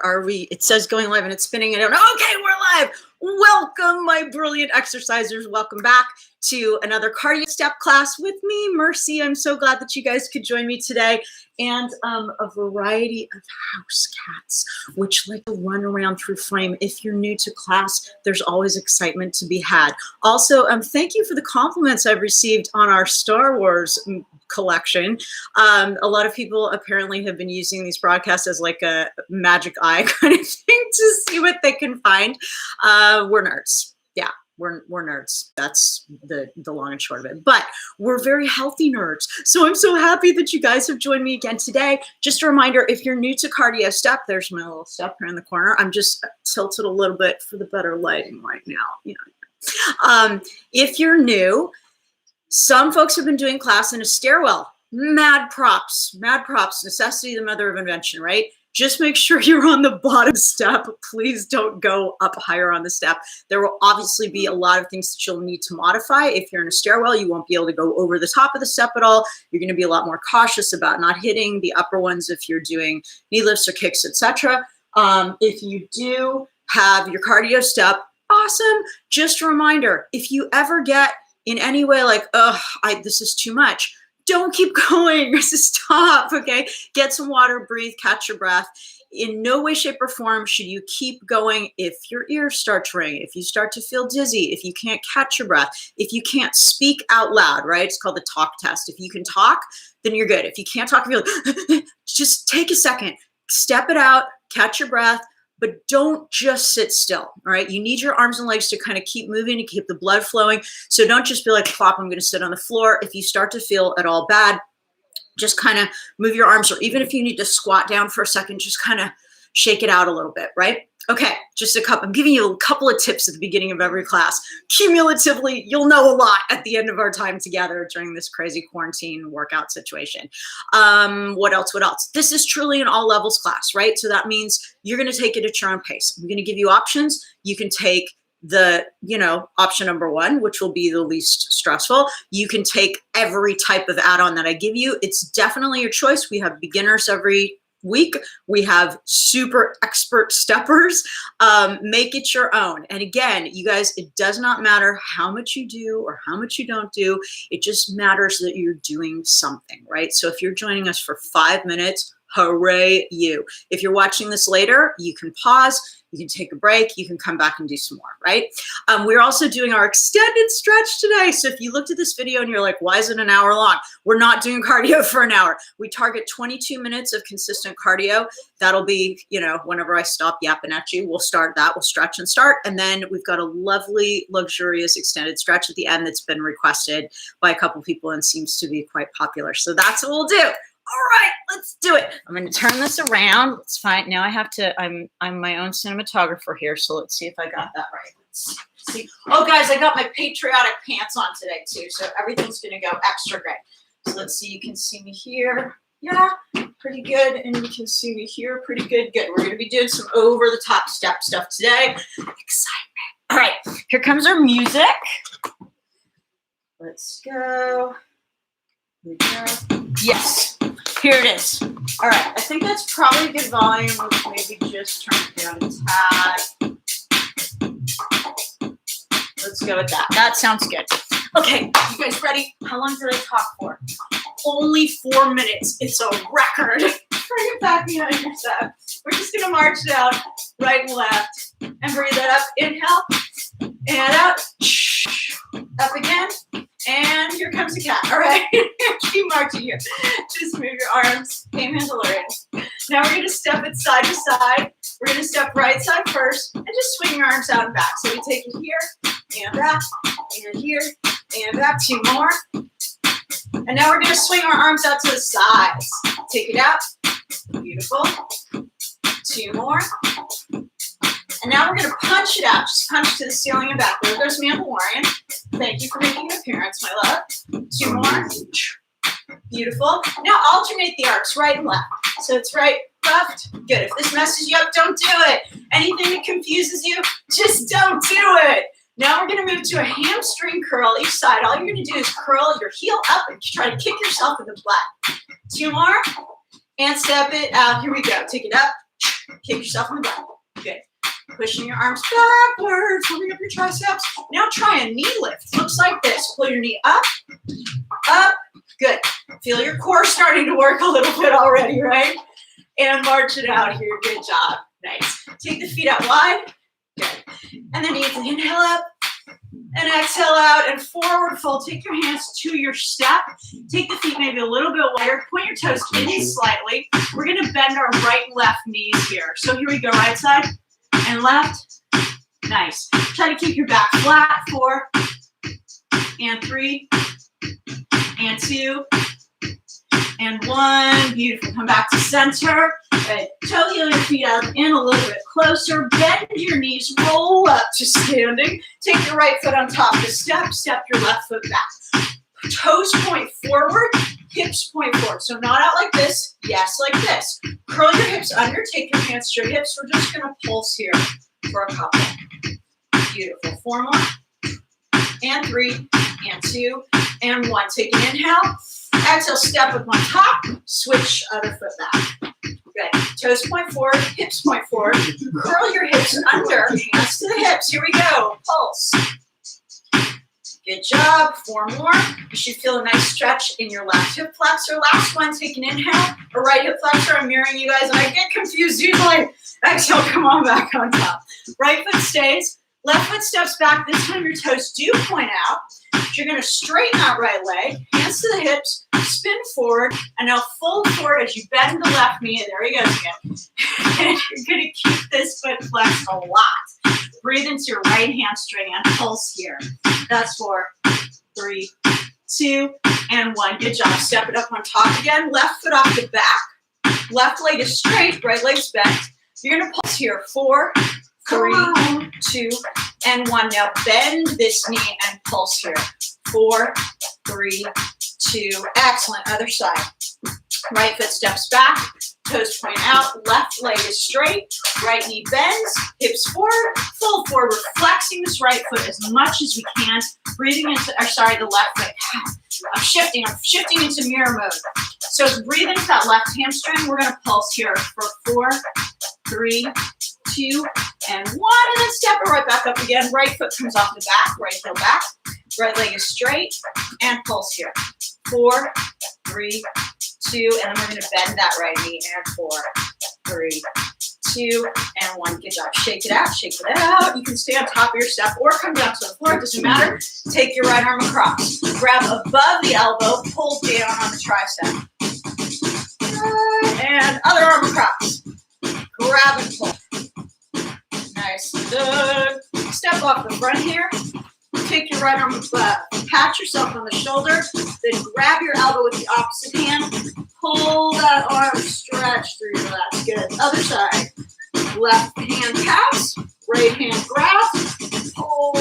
are we? It says going live and it's spinning. I don't know. Okay, we're live. Welcome, my brilliant exercisers. Welcome back to another cardio step class with me, Mercy. I'm so glad that you guys could join me today. And a variety of house cats, which like to run around through frame. If you're new to class, there's always excitement to be had. Also, thank you for the compliments I've received on our Star Wars collection. A lot of people apparently have been using these broadcasts as like a magic eye kind of thing to see what they can find. We're nerds. Yeah. We're nerds. That's the long and short of it. But we're very healthy nerds. So I'm so happy that you guys have joined me again today. Just a reminder, if you're new to cardio step, there's my little step here in the corner. I'm just tilted a little bit for the better lighting right now. You know. If you're new, some folks have been doing class in a stairwell. Mad props, necessity, the mother of invention, right? Just make sure you're on the bottom step. Please don't go up higher on the step. There will obviously be a lot of things that you'll need to modify. If you're in a stairwell, you won't be able to go over the top of the step at all. You're going to be a lot more cautious about not hitting the upper ones if you're doing knee lifts or kicks, etc. If you do have your cardio step, awesome. Just a reminder, if you ever get in any way like, oh, this is too much, don't keep going. Stop, okay? Get some water, breathe, catch your breath. In no way, shape, or form should you keep going if your ears start to ring, if you start to feel dizzy, if you can't catch your breath, if you can't speak out loud, right? It's called the talk test. If you can talk, then you're good. If you can't talk, if you're like, just take a second, step it out, catch your breath, but don't just sit still, all right? You need your arms and legs to kind of keep moving, to keep the blood flowing. So don't just be like, plop, I'm gonna sit on the floor. If you start to feel at all bad, just kind of move your arms, or even if you need to squat down for a second, just kind of shake it out a little bit, right? Okay, just a couple, I'm giving you a couple of tips at the beginning of every class. Cumulatively, you'll know a lot at the end of our time together during this crazy quarantine workout situation. What else? This is truly an all levels class, right? So that means you're gonna take it at your own pace. I'm gonna give you options. You can take the, option number one, which will be the least stressful. You can take every type of add-on that I give you. It's definitely your choice. We have beginners every week. We have super expert steppers. Make it your own. And again, you guys, it does not matter how much you do or how much you don't do. It just matters that you're doing something, right? So if you're joining us for 5 minutes, hooray you. If you're watching this later, you can pause, you can take a break, you can come back and do some more, right? We're also doing our extended stretch today. So if you looked at this video and you're like, why is it an hour long? We're not doing cardio for an hour. We target 22 minutes of consistent cardio. That'll be, whenever I stop yapping at you, we'll start that. We'll stretch and start. And then we've got a lovely, luxurious extended stretch at the end that's been requested by a couple people and seems to be quite popular. So that's what we'll do. All right, let's do it. I'm going to turn this around. Let's find, now I have to, I'm my own cinematographer here, so let's see if I got that right. Let's see. Oh, guys, I got my patriotic pants on today, too, so everything's going to go extra great. So let's see, you can see me here. Yeah, pretty good, and you can see me here pretty good. Good, we're going to be doing some over-the-top step stuff today. Excitement. All right, here comes our music. Let's go. Here we go. Yes. Here it is. All right, I think that's probably a good volume. Let's maybe just turn it down a tad. Let's go with that. That sounds good. Okay, you guys ready? How long did I talk for? Only 4 minutes. It's a record. Bring it back behind yourself. We're just gonna march it out, right and left, and breathe it up. Inhale, and out. Up again. And here comes the cat. All right, keep marching here. Just move your arms, aim handle in. Now we're going to step it side to side. We're going to step right side first and just swing your arms out and back. So we take it here and back and here and back. 2 more. And now we're going to swing our arms out to the sides. Take it out. Beautiful. 2 more. And now we're going to punch it out. Just punch to the ceiling and back. There goes Mandalorian. Thank you for making an appearance, my love. 2 more. Beautiful. Now alternate the arcs, right and left. So it's right, left. Good. If this messes you up, don't do it. Anything that confuses you, just don't do it. Now we're going to move to a hamstring curl each side. All you're going to do is curl your heel up and try to kick yourself in the butt. 2 more. And step it out. Here we go. Take it up. Kick yourself on the butt. Good. Pushing your arms backwards, holding up your triceps. Now try a knee lift. Looks like this. Pull your knee up, up. Good. Feel your core starting to work a little bit already, right? And march it out here. Good job. Nice. Take the feet out wide. Good. And then you can inhale up and exhale out and forward fold. Take your hands to your step. Take the feet maybe a little bit wider. Point your toes in slightly. We're going to bend our right and left knees here. So here we go. Right side and left. Nice. Try to keep your back flat. 4 and 3 and 2 and 1. Beautiful. Come back to center. Good. Toe heel your feet out in a little bit closer. Bend your knees. Roll up to standing. Take your right foot on top of the step. Step your left foot back. Toes point forward. Hips point forward. So not out like this. Yes, like this. Curl your hips under. Take your hands to your hips. We're just going to pulse here for a couple. Beautiful. 4 more. And 3 and 2 and 1. Take an inhale. Exhale, step up on top. Switch other foot back. Good. Toes point forward, hips point forward. Curl your hips under, hands to the hips. Here we go. Pulse. Good job. 4 more. You should feel a nice stretch in your left hip flexor. Last one. Take an inhale. A right hip flexor. I'm mirroring you guys, and I get confused usually. Exhale, come on back on top. Right foot stays. Left foot steps back. This time your toes do point out. You're going to straighten that right leg, hands to the hips, spin forward, and now fold forward as you bend the left knee. There he goes again. And you're going to keep this foot flexed a lot. Breathe into your right hamstring and pulse here. That's 4, 3, 2, and 1. Good job. Step it up on top again. Left foot off the back. Left leg is straight, right leg's bent. You're going to pulse here. 4, 3, 2, and 1. Now bend this knee and pulse here. 4, 3, 2. Excellent. Other side. Right foot steps back. Toes point out. Left leg is straight. Right knee bends. Hips forward. Fold forward. We're flexing this right foot as much as we can. Breathing into, the left foot. I'm shifting into mirror mode. So breathe into that left hamstring. We're going to pulse here for 4, 3, 2, and 1, and then step it right back up again. Right foot comes off the back, right heel back. Right leg is straight, and pulse here. 4, 3, 2, and then we're going to bend that right knee, and 4, 3, 2, and 1. Good job. Shake it out, shake it out. You can stay on top of your step or come down to the floor. It doesn't matter. Take your right arm across. Grab above the elbow, pull down on the tricep. And other arm across. Grab and pull. Nice. Good. Step off the front here. Take your right arm above. Pat yourself on the shoulder. Then grab your elbow with the opposite hand. Pull that arm, stretch through your lats. Good. Other side. Left hand pass. Right hand grab. Pull.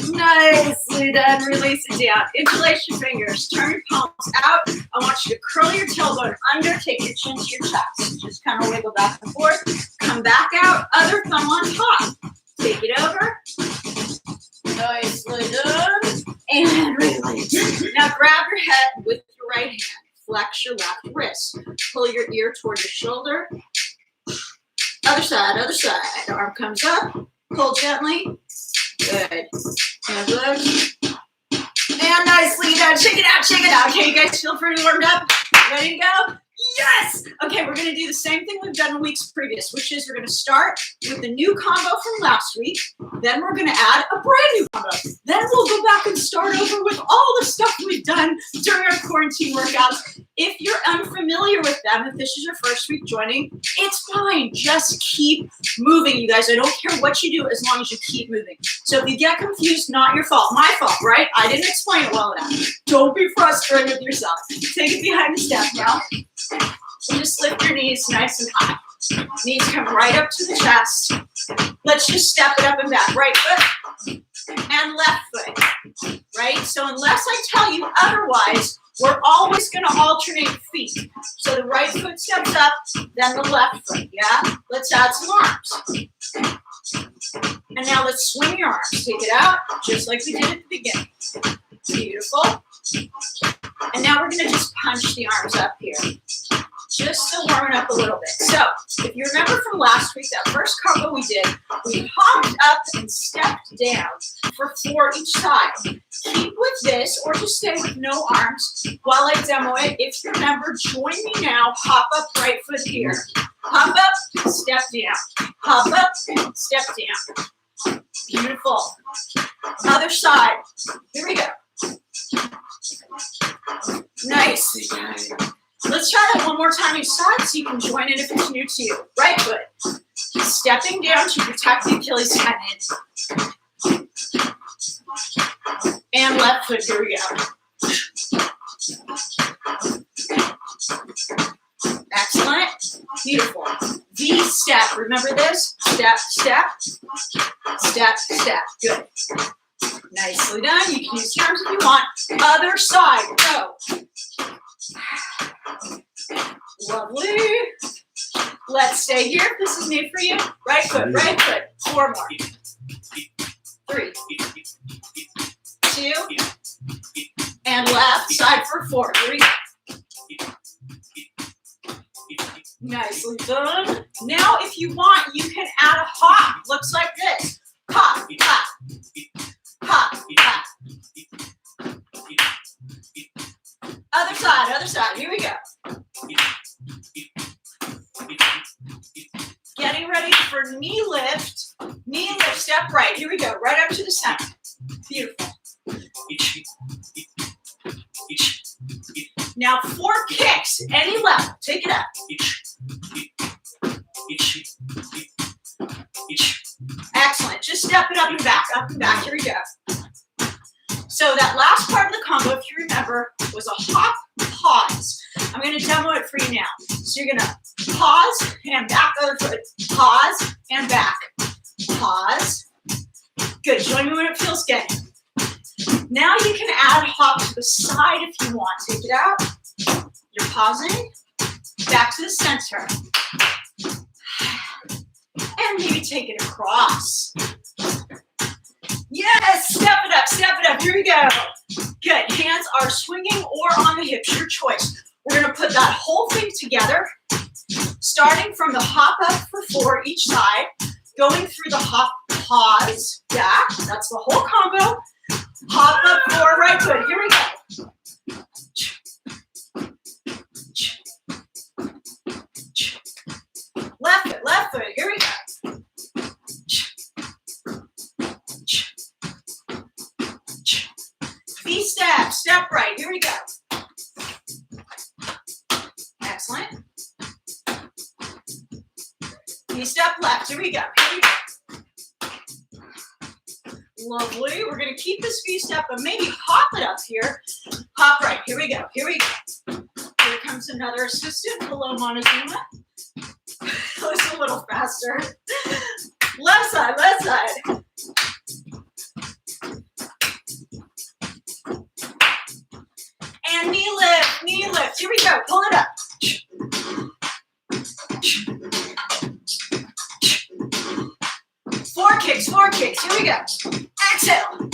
Nicely done. Release it down. Interlace your fingers. Turn your palms out. I want you to curl your tailbone under. Take your chin to your chest. Just kind of wiggle back and forth. Come back out. Other thumb on top. Take it over. Nicely done. And release. Now grab your head with your right hand. Flex your left wrist. Pull your ear toward your shoulder. Other side, other side. Arm comes up. Pull gently. Good. And look. And nicely done. Shake it out, shake it out. Okay, you guys feel pretty warmed up? Ready to go? Yes! Okay, we're going to do the same thing we've done in weeks previous, which is we're going to start with the new combo from last week. Then we're going to add a brand new combo. Then we'll go back and start over with all the stuff we've done during our quarantine workouts. If you're unfamiliar with them, if this is your first week joining, it's fine. Just keep moving, you guys. I don't care what you do as long as you keep moving. So if you get confused, not your fault. My fault, right? I didn't explain it well enough. Don't be frustrated with yourself. Take it behind the step now. And just lift your knees nice and high. Knees come right up to the chest. Let's just step it up and back. Right foot and left foot. Right? So unless I tell you otherwise, we're always going to alternate feet. So the right foot steps up, then the left foot. Yeah? Let's add some arms. And now let's swing your arms. Take it out, just like we did at the beginning. Beautiful. And now we're going to just punch the arms up here. just still warming up a little bit. So if you remember from last week, that first combo we did, we hopped up and stepped down for 4 each side. Keep with this or just stay with no arms while I demo it. If you remember, join me now. Hop up, right foot here. Hop up, step down. Hop up, step down. Beautiful. Other side. Here we go. Nice. Let's try that one more time each side so you can join in if it's new to you. Right foot. Stepping down to protect the Achilles tendon. And left foot. Here we go. Excellent. Beautiful. V step. Remember this? Step, step, step, step. Good. Nicely done. You can use the arms if you want. Other side. Go. Lovely. Let's stay here if this is new for you. Right foot, right foot. 4 more. 3, 2, and left side for 4. Here we go. Nicely done. Now, if you want, you can add a hop. Looks like this. Hop, hop, hop, hop. Other side, other side. Here we go. Getting ready for knee lift. Knee lift, step right. Here we go. Right up to the center. Beautiful. Now 4 kicks, any level. Take it up. Excellent. Just step it up and back, up and back. Here we go. So that last part of the combo, if you remember, was a hop, pause. I'm going to demo it for you now. So you're going to pause and back, other foot. Pause and back. Pause. Good. Join me when it feels good. Now you can add hop to the side if you want. Take it out. You're pausing. Back to the center. And maybe take it across. Yes, step it up, step it up. Here we go. Good. Hands are swinging or on the hips, your choice. We're going to put that whole thing together, starting from the hop up for 4 each side, going through the hop, pause, back. That's the whole combo. Hop up, 4, right foot. Here we go. Left foot. Here we go. V step, step right. Here we go. Excellent. V step left. Here we go. Here we go. Lovely. We're going to keep this V step, but maybe hop it up here. Hop right. Here we go. Here we go. Here comes another assistant. Hello, Montezuma. It's a little faster. Left side, left side. And knee lift, knee lift. Here we go. Pull it up. 4 kicks, 4 kicks. Here we go. Exhale.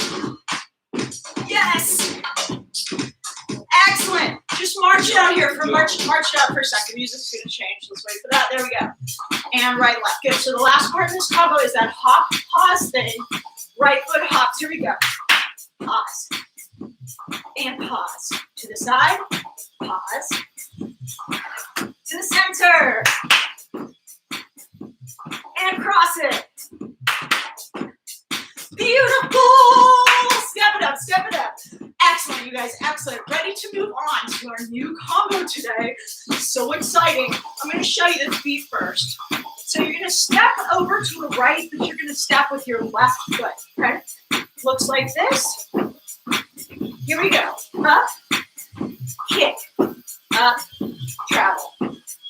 Yes. Excellent. Just march it out here. March it out for a second. Music's going to change. Let's wait for that. There we go. And right, left. Good. So the last part of this combo is that hop, pause thing. Right foot hops. Here we go. Pause. And pause. To the side. Pause. To the center. And cross it. Beautiful. Step it up. Step it up. Excellent, you guys. Excellent. Ready to move on to our new combo today. So exciting. I'm going to show you the feet first. So you're going to step over to the right, but you're going to step with your left foot. Okay? Looks like this. Here we go. Up, kick, up, travel.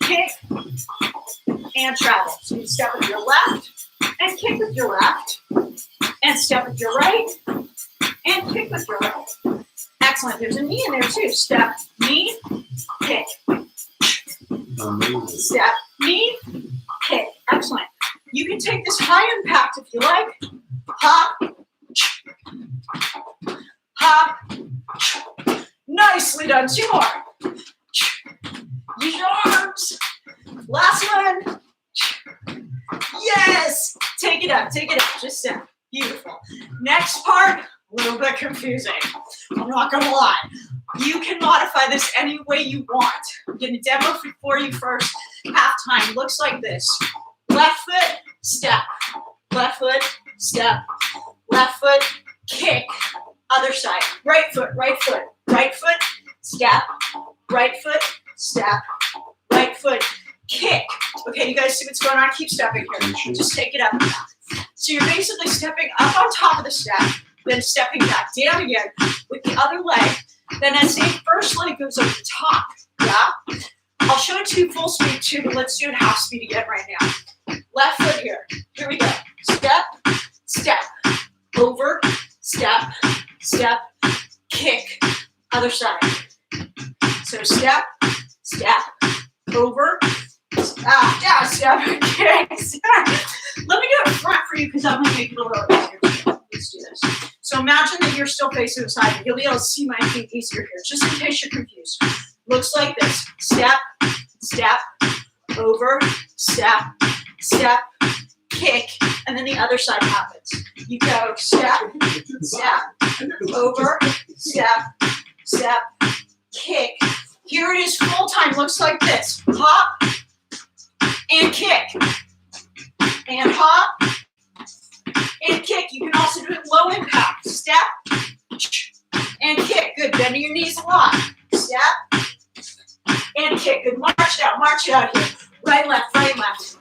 Kick, and travel. So you step with your left, and kick with your left, and step with your right, and kick with your right. Excellent. There's a knee in there too. Step, knee, kick. Step, knee, kick. Excellent. You can take this high impact if you like. Hop. Hop. Nicely done. 2 more. Use your arms. arms. Last one. Yes. Take it up, just step. Beautiful. Next part, a little bit confusing. I'm not gonna lie. You can modify this any way you want. I'm gonna demo for you first. Half time looks like this. Left foot, step. Left foot, step. Left foot, kick. Other side. Right foot, right foot. Right foot, step. Right foot, step. Right foot, kick. Okay, you guys see what's going on? Keep stepping here. Just take it up. So you're basically stepping up on top of the step, then stepping back down again with the other leg. Then as the first leg goes over the top, yeah? I'll show it to you full speed too, but let's do it half speed again right now. Left foot here. Here we go. Step, step, over, step, step, kick. Other side. So step, step, over, down, step, kick, step. Let me do it front for you because I'm going to make it a little easier. Let's do this. So imagine that you're still facing the side. You'll be able to see my feet easier here, just in case you're confused. Looks like this. Step, step, over, step, step, kick, and then the other side happens. You go step, step, over, step, step, kick. Here it is full time. Looks like this. Hop and kick. And hop and kick. You can also do it low impact. Step and kick. Good. Bending your knees a lot. Step and kick. Good. March out here. Right, left, right, left.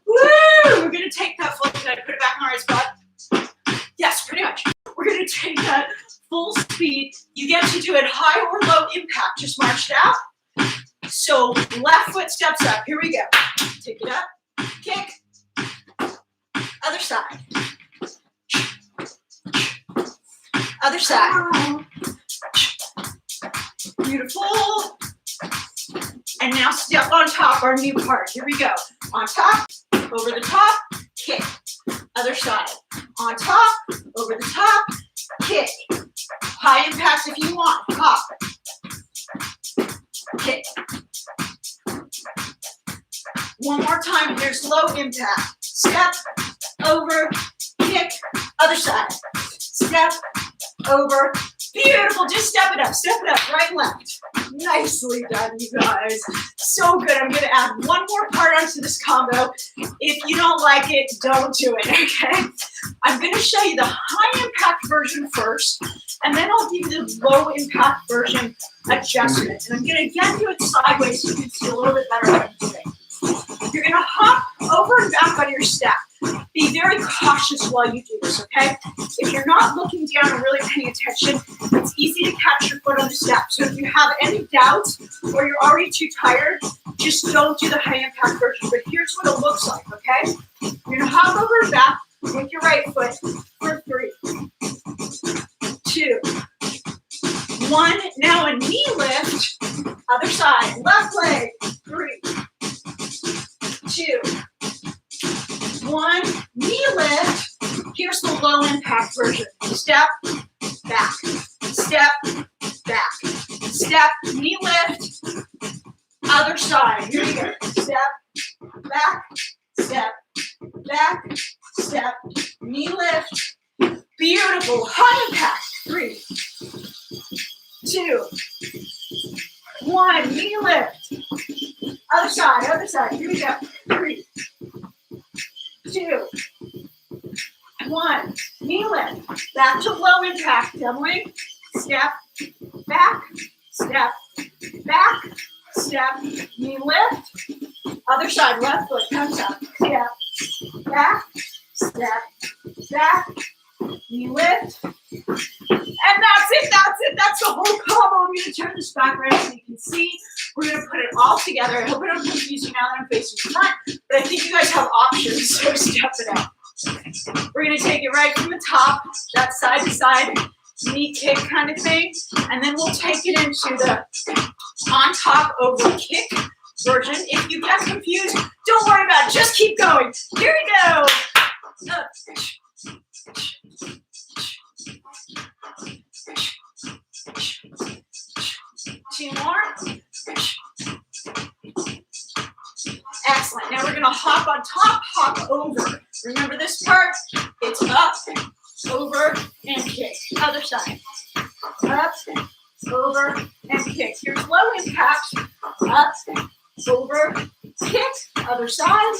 Woo! We're going to take that full. Can I put it back in the right spot? Yes, pretty much. We're going to take that full speed. You get to do it high or low impact. Just march it out. So left foot steps up. Here we go. Take it up. Kick. Other side. Other side. Beautiful. And now step on top, our new part. Here we go. On top, over the top, kick. Other side. On top, over the top, kick. High impact if you want. Hop. Kick. One more time. Here's low impact. Step, over, kick, other side. Step, over. Beautiful. Just step it up, right and left. Nicely done, you guys. So good. I'm going to add one more part onto this combo. If you don't like it, don't do it, okay? I'm going to show you the high impact version first, and then I'll give you the low impact version adjustment. And I'm going to again do it sideways so you can see a little bit better what I'm doing. You're going to hop over and back on your step. Be very cautious while you do this, okay? If you're not looking down and really paying attention, it's easy to catch your foot on the step. So if you have any doubts or you're already too tired, just don't do the high impact version. But here's what it looks like, okay? You're going to hop over and back with your right foot for 3, 2, 1. Now a knee lift. Other side. Left leg. 3, 2, 1. Knee lift. Here's the low impact version. Step, back, step, back, step, knee lift. Other side. Here we go. Step, back, step, back, step, knee lift. Beautiful. High impact. 3, 2, 1. Knee lift. Other side. Here we go. 3, 2, 1. Knee lift. Back to low impact. Doubling. Step, back, step, back, step. Knee lift. Other side. Left foot comes up. Step, back, step, back. Knee lift. And that's it. That's the whole combo. I'm going to turn this back around so you can see. We're going to put it all together. I hope I don't confuse you now that I'm facing front, but I think you guys have options, so step it out. We're going to take it right from the top, that side to side knee kick kind of thing, and then we'll take it into the on top over kick version. If you get confused, don't worry about it. Just keep going. Here we go. 2 more. top, hop over. Remember this part? It's up, over, and kick. Other side. Up, over, and kick. Here's low impact. Up, over, kick. Other side.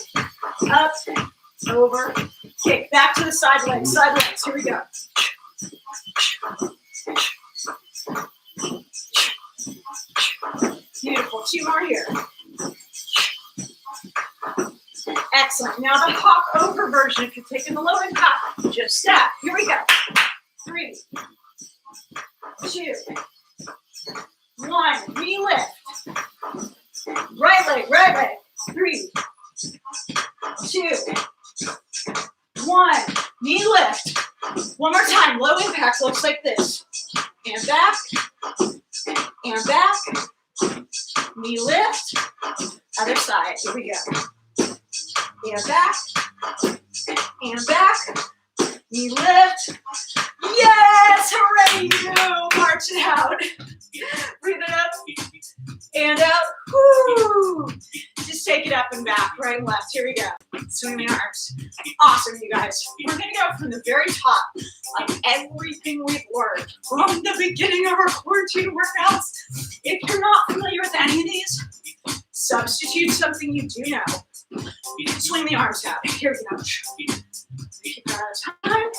Up, over, kick. Back to the side legs. Side legs. Here we go. Beautiful. 2 more here. Excellent. Now the hop over version. If you're taking the low impact, just step. Here we go. 3, 2, 1. Knee lift. Right leg. 3, 2, 1. Knee lift. One more time. Low impact looks like this. And back. And back. Knee lift. Other side. Here we go. And back. And back. Knee lift. Yes! Hooray! You march it out. Breathe it up. And out. Woo! Just take it up and back. Right and left. Here we go. Swing the arms. Awesome, you guys. We're going to go from the very top of everything we've learned from the beginning of our quarantine workouts. If you're not familiar with any of these, substitute something you do know. Swing the arms out. Here we go. Keep that out of time.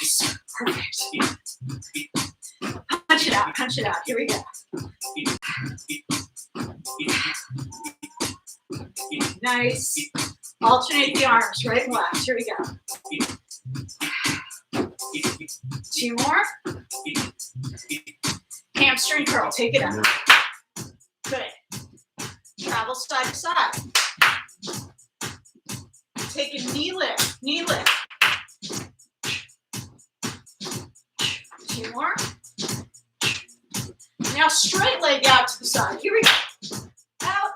Yes, perfect. Punch it out, punch it out. Here we go. Nice. Alternate the arms, right and left. Here we go. 2 more. Hamstring curl. Take it up. Good. Travel side to side. Take a knee lift. Knee lift. 2 more. Now straight leg out to the side. Here we go. Out.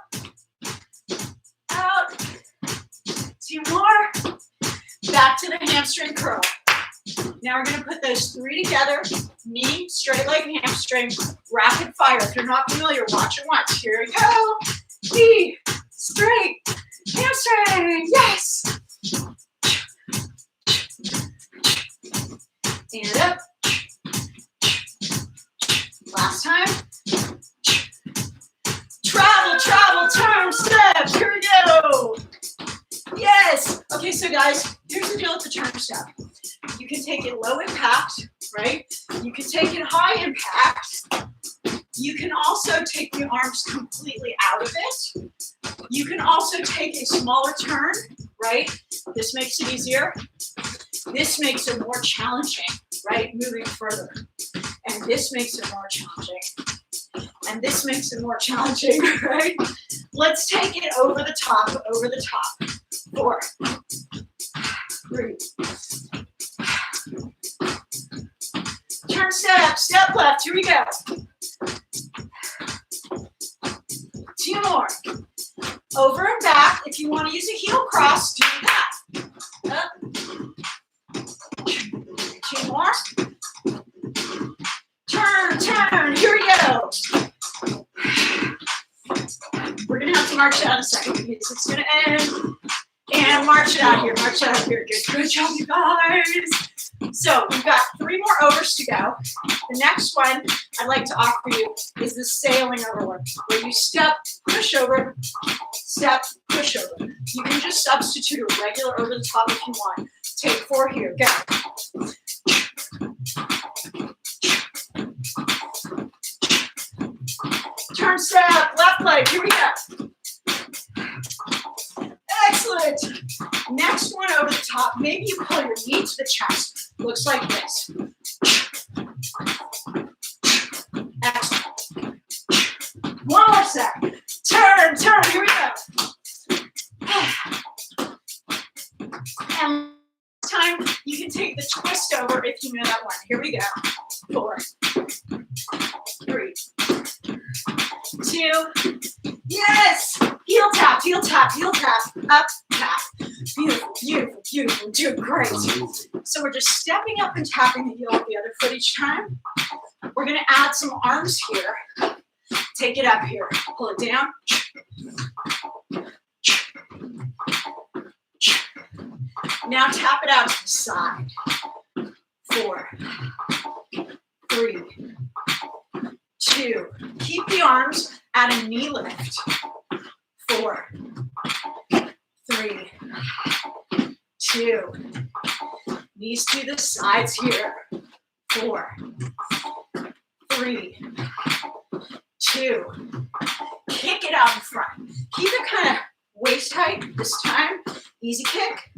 Out. 2 more. Back to the hamstring curl. Now we're going to put those 3 together. Knee, straight leg, hamstring, rapid fire. If you're not familiar, watch it once. Here we go. Knee, straight, hamstring. Yes. And up. Last time. Travel, turn, step. Here we go. Yes. Okay, so guys, here's the deal with the turn step. You can take it low impact, right? You can take it high impact. You can also take the arms completely out of it. You can also take a smaller turn, right? This makes it easier. This makes it more challenging, right? Moving further. And this makes it more challenging. And this makes it more challenging, right? Let's take it over the top, over the top. 4, 3. Turn step, step left. Here we go. 2 more. Over and back. If you want to use a heel cross, do that. Up. 2 more. Turn. Here we go. We're going to have to march it out in a second because it's going to end. And march it out here. March it out here. Good job, you guys. So we've got 3 more overs to go. The next one I'd like to offer you is the sailing over one, where you step, push over, step, push over. You can just substitute a regular over the top if you want. Take 4 here. Go. Turn step, left leg. Here we go. Excellent. Next one over the top. Maybe you pull your knee to the chest. Looks like this. Excellent. One more set. Turn. Here we go. And this time you can take the twist over if you know that one. Here we go. 4, 3, 2. Yes. Heel tap. Up, tap. Beautiful. Doing great. So we're just stepping up and tapping the heel with the other foot each time. We're going to add some arms here. Take it up here. Pull it down. Now tap it out to the side. 4, 3, 2. Keep the arms at a knee lift. 4, 3, 2. Knees to the sides here. 4, 3, 2. Kick it out in front. Keep it kind of waist height this time. Easy kick.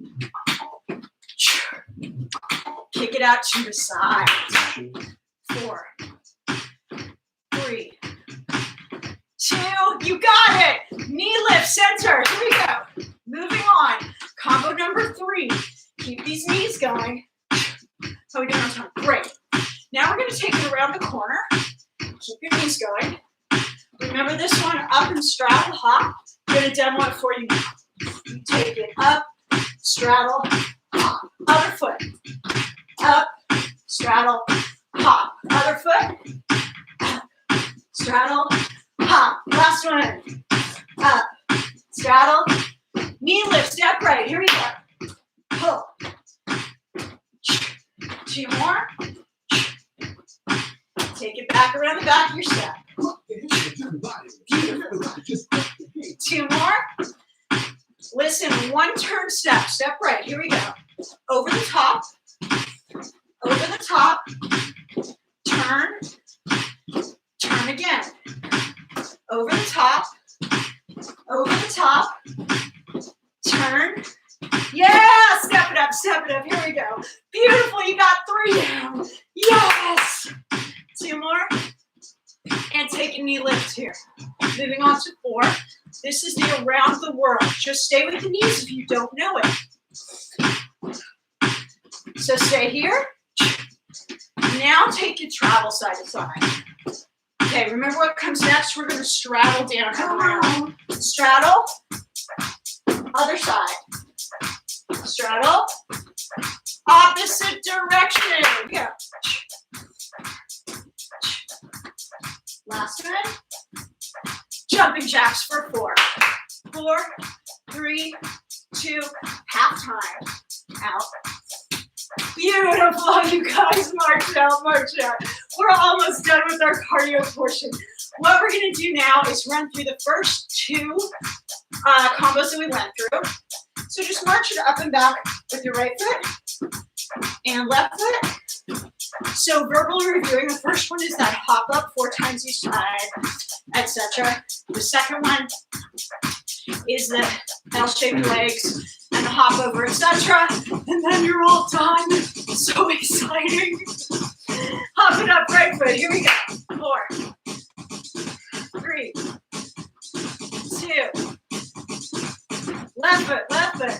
Kick it out to the side. 4, 3, 2. You got it. Knee lift, center. Here we go. Moving on. Combo number 3. Keep these knees going. How are we doing on time? Great. Now we're going to take it around the corner. Keep your knees going. Remember this one, up and straddle, hop. I'm going to demo it for you now. You take it up, straddle, hop. Other foot. Up, straddle, hop. Other foot. Up, straddle, hop. Last one. Up, straddle, knee lift, step right. Here we go. Pull. 2 more. Take it back around the back of your step. Beautiful. 2 more. Listen, 1 turn step. Step right. Here we go. Over the top. Over the top. Turn. Turn again. Over the top. Over the top. Turn. Yeah, step it up, step it up. Here we go. Beautiful, you got 3 down. Yes. 2 more. And take a knee lift here. Moving on to 4. This is the around the world. Just stay with the knees if you don't know it. So stay here. Now take your travel side to side. Okay, remember what comes next? We're going to straddle down. Come around. Straddle. Other side. Straddle. Opposite direction. Yeah. Last one. Jumping jacks for 4. 4, 3, 2, half time. Out. Beautiful, you guys. March out, march out. We're almost done with our cardio portion. What we're going to do now is run through the first 2 combos that we went through. So just march it up and back with your right foot and left foot. So verbally reviewing, the first one is that hop up 4 times each side, etc. The second one is the L-shaped legs and the hop over, etc. And then you're all done. So exciting. Hop it up, right foot. Here we go. 4, 3, 2. Left foot, left foot.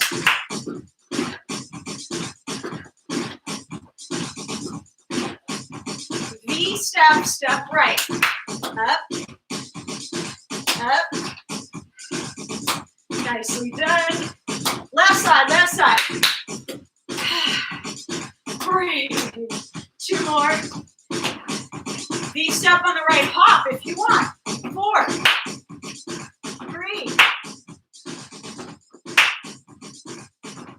V step, step right. Up, up. Nicely done. Left side, left side. Breathe. 2 more. V step on the right, hop if you want. 4, 3.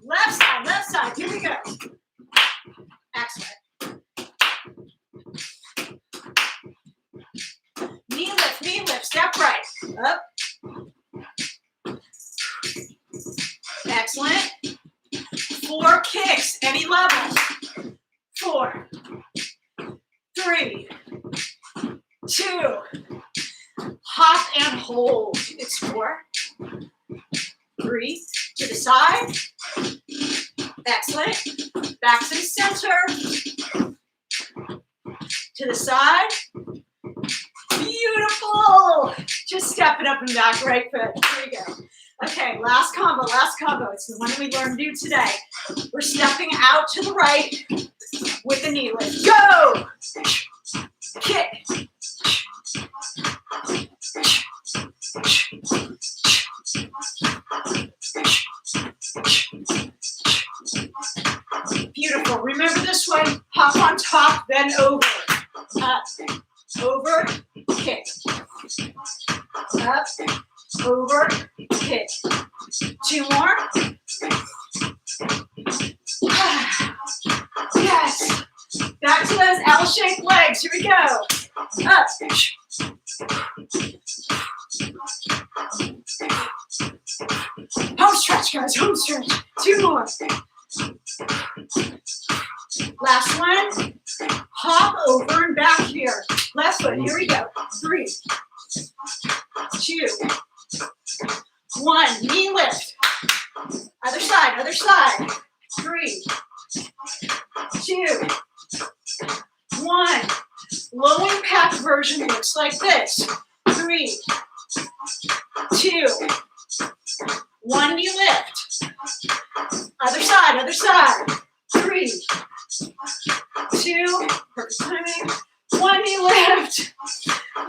Left side, here we go. Excellent. Knee lift, step right. Up. Excellent. 4 kicks, any level. 4, 3, 2. Hop and hold. It's 4, 3, to the side. Excellent. Back to the center. To the side. Beautiful. Just step it up and back, right foot. Here we go. Okay, last combo, last combo. It's the one we learned to do today. We're stepping out to the right with the knee lift. Go! Kick. Beautiful. Remember this one. Hop on top, then over. Up, over, kick. Up, over, kick. 2 more. L-shaped legs. Here we go. Up. Home stretch, guys. Home stretch. 2 more. Last one. Hop over and back here. Last foot. Here we go. 3, 2, 1. Knee lift. Other side. Other side. 3, 2, 1. Low impact version looks like this. 3, 2, 1. Knee lift. Other side. Other side. 3, 2. Perfect timing. 1. Knee lift.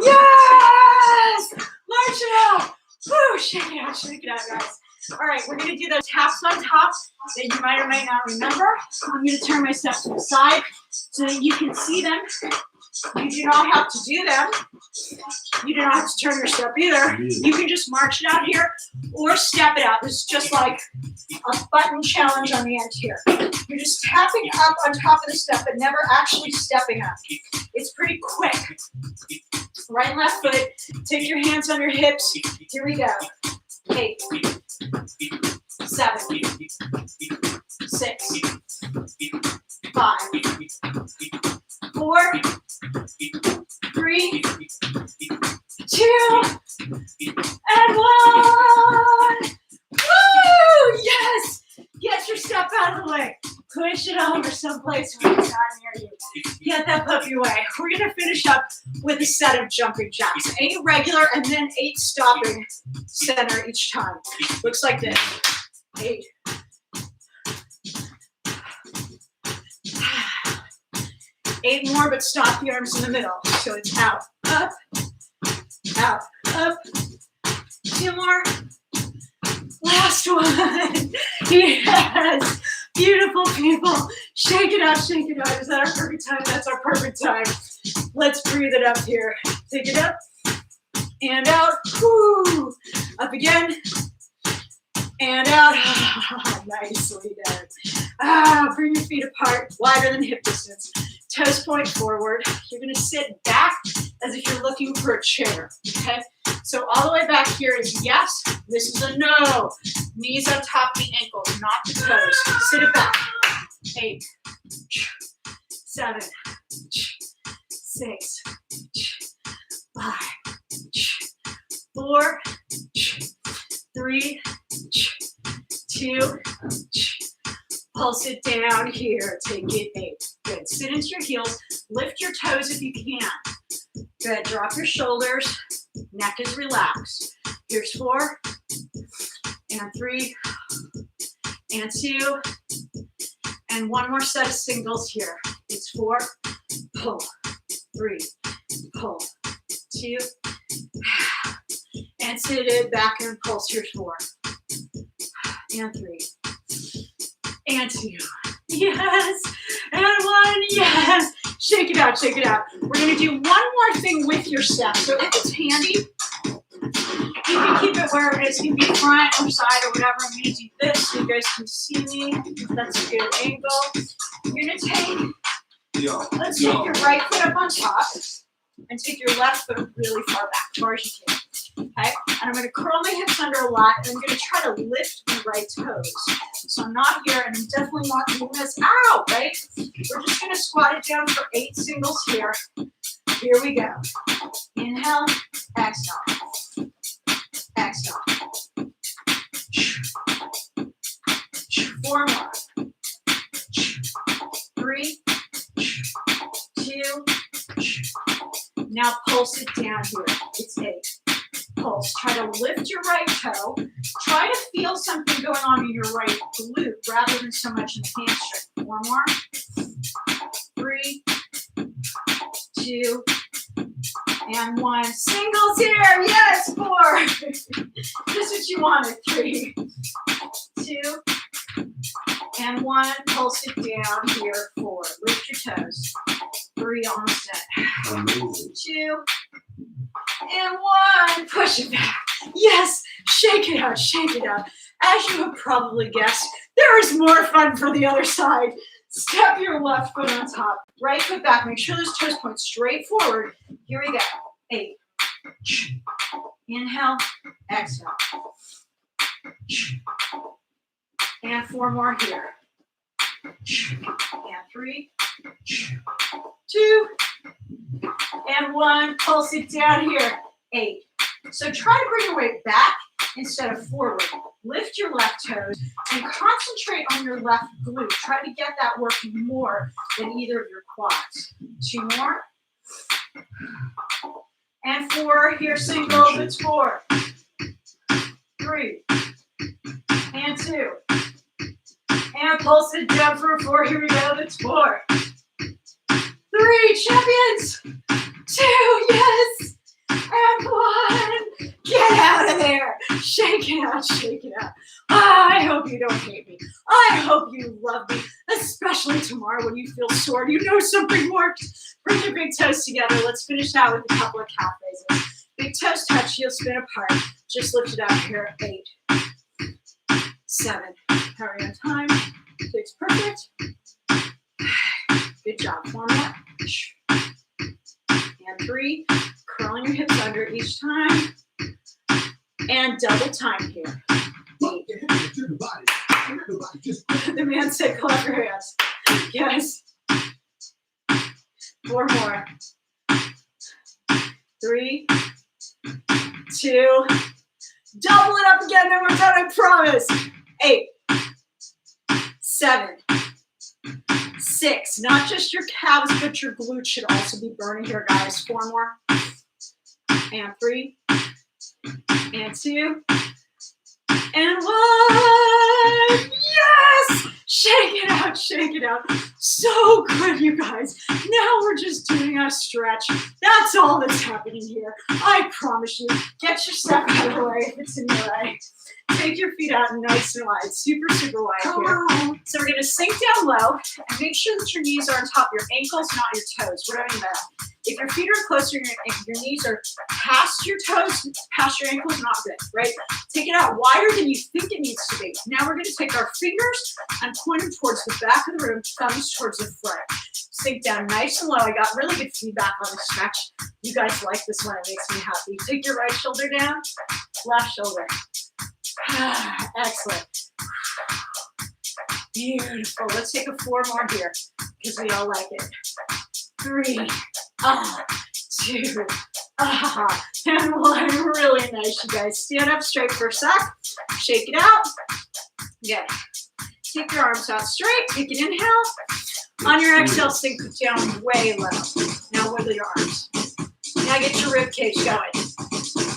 Yes! March it out. Woo! Shake it out. Shake it out, guys. All right, we're going to do those taps on top that you might or might not remember. I'm going to turn my steps to the side so that you can see them. You do not have to do them. You do not have to turn your step either. You can just march it out here or step it out. This is just like a button challenge on the end here. You're just tapping up on top of the step but never actually stepping up. It's pretty quick. Right and left foot. Take your hands on your hips. Here we go. 8, 7, 6, 5, 4, 3, 2, and 1. Woo! Yes! Get your step out of the way. Push it over someplace where it's not near you. Get that puppy away. We're going to finish up with a set of jumping jacks. 8 regular and then 8 stopping center each time. Looks like this. 8. 8 more, but stop the arms in the middle. So it's out, up, out, up. 2 more. Last one. Yes. Beautiful people. Shake it out, shake it out. Is that our perfect time? That's our perfect time. Let's breathe it up here. Take it up and out. Woo. Up again and out. Nicely done. Bring your feet apart, wider than hip distance. Toes point forward. You're going to sit back as if you're looking for a chair. Okay? So all the way back here is yes. This is a no. Knees on top of the ankles, not the toes. Sit it back. 8, 7, 6, 5, 4, 3, 2. Pulse it down here. Take it 8. Good. Sit into your heels. Lift your toes if you can. Good. Drop your shoulders. Neck is relaxed. Here's 4, and 3, and 2, and 1 more set of singles here. It's 4, pull, 3, pull, 2, and sit it back and pulse. Here's 4, and 3, and 2. Yes, and 1. Yes. Shake it out, shake it out. We're going to do one more thing with your step. So if it's handy, you can keep it where it is. It can be front or side or whatever. I'm going to do this so you guys can see me. That's a good angle. You're going to take, let's take your right foot up on top and take your left foot really far back, as far as you can. Okay? And I'm going to curl my hips under a lot, and I'm going to try to lift my right toes. So I'm not here, and I'm definitely not doing this. Ow, right? We're just going to squat it down for 8 singles here. Here we go. Inhale, exhale. Exhale. 4 more. 3, 2. Now pulse it down here. It's 8. Pulse. Try to lift your right toe. Try to feel something going on in your right glute rather than so much in the hamstring. 1 more. 3, 2, and 1. Singles here. Yes, 4. Just what you wanted. 3, 2, and 1. Pulse it down here. 4. Lift your toes. 3, almost dead. 2, and 1. Push it back. Yes. Shake it out. Shake it out. As you have probably guessed, there is more fun for the other side. Step your left foot on top. Right foot back. Make sure those toes point straight forward. Here we go. 8. Inhale, exhale. And 4 more here. And 3, 2, and 1. Pulse it down here. 8. So try to bring your weight back instead of forward. Lift your left toes and concentrate on your left glute. Try to get that working more than either of your quads. 2 more. And 4. Here, singles. It's 4. 3. And 2. And pulse it down for 4. Here we go. That's 4. 3. Champions. 2. Yes. And 1. Get out of there. Shake it out. Shake it out. I hope you don't hate me. I hope you love me, especially tomorrow when you feel sore. You know something worked. Bring your big toes together. Let's finish out with a couple of calf raises. Big toes touch. Heel spin apart. Just lift it up here. 8. 7. Hurry on time. 6. Perfect. Good job. 4 more. And 3. Curling your hips under each time. And double time here. 8. The man said, clap your hands. Yes. 4 more. 3, 2. Double it up again, then we're done, I promise. 8, 7, 6. Not just your calves, but your glutes should also be burning here, guys. 4 more. And 3. And 2. And 1. Yes! Shake it out, shake it out. So good, you guys. Now we're just doing a stretch. That's all that's happening here. I promise you. Get your step out of the way if it's in your way. Take your feet out nice and wide, super, super wide here. So we're going to sink down low and make sure that your knees are on top of your ankles, not your toes. What do I mean by that? If your feet are closer to your knees are past your toes, past your ankles, not good, right? Take it out wider than you think it needs to be. Now we're going to take our fingers and point them towards the back of the room, thumbs towards the front. Sink down nice and low. I got really good feedback on the stretch. You guys like this one. It makes me happy. Take your right shoulder down, left shoulder. Excellent. Beautiful. Let's take a 4 more here because we all like it. 3, 2, and 1. Really nice, you guys. Stand up straight for a sec. Shake it out. Good. Take your arms out straight. Take an inhale. On your exhale, sink it down way low. Now wiggle your arms. Now get your rib cage going.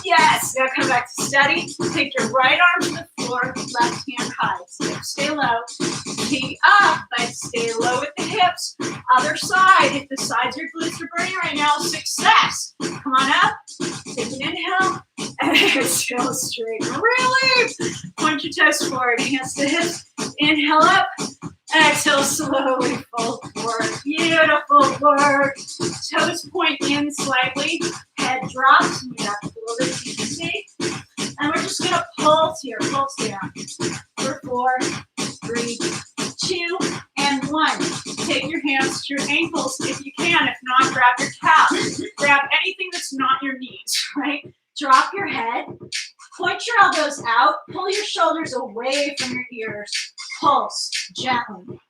Yes. Now come back to steady. Take your right arm to the floor. Left hand high. Stay low. Feet up, but stay low with the hips. Other side. If the sides of your glutes are burning right now, success. Come on up. Take an inhale. And exhale straight. Release. Point your toes forward. Hands to hips. Inhale up. Exhale, slowly fold forward. Beautiful work. Toes point in slightly. Head drops. You have a little bit of easy. And we're just going to pulse here. Pulse down. For 4, 3, 2, and 1. Take your hands to your ankles if you can. If not, grab your calves. Grab anything that's not your knees, right? Drop your head. Point your elbows out. Pull your shoulders away from your ears. Pulse gently.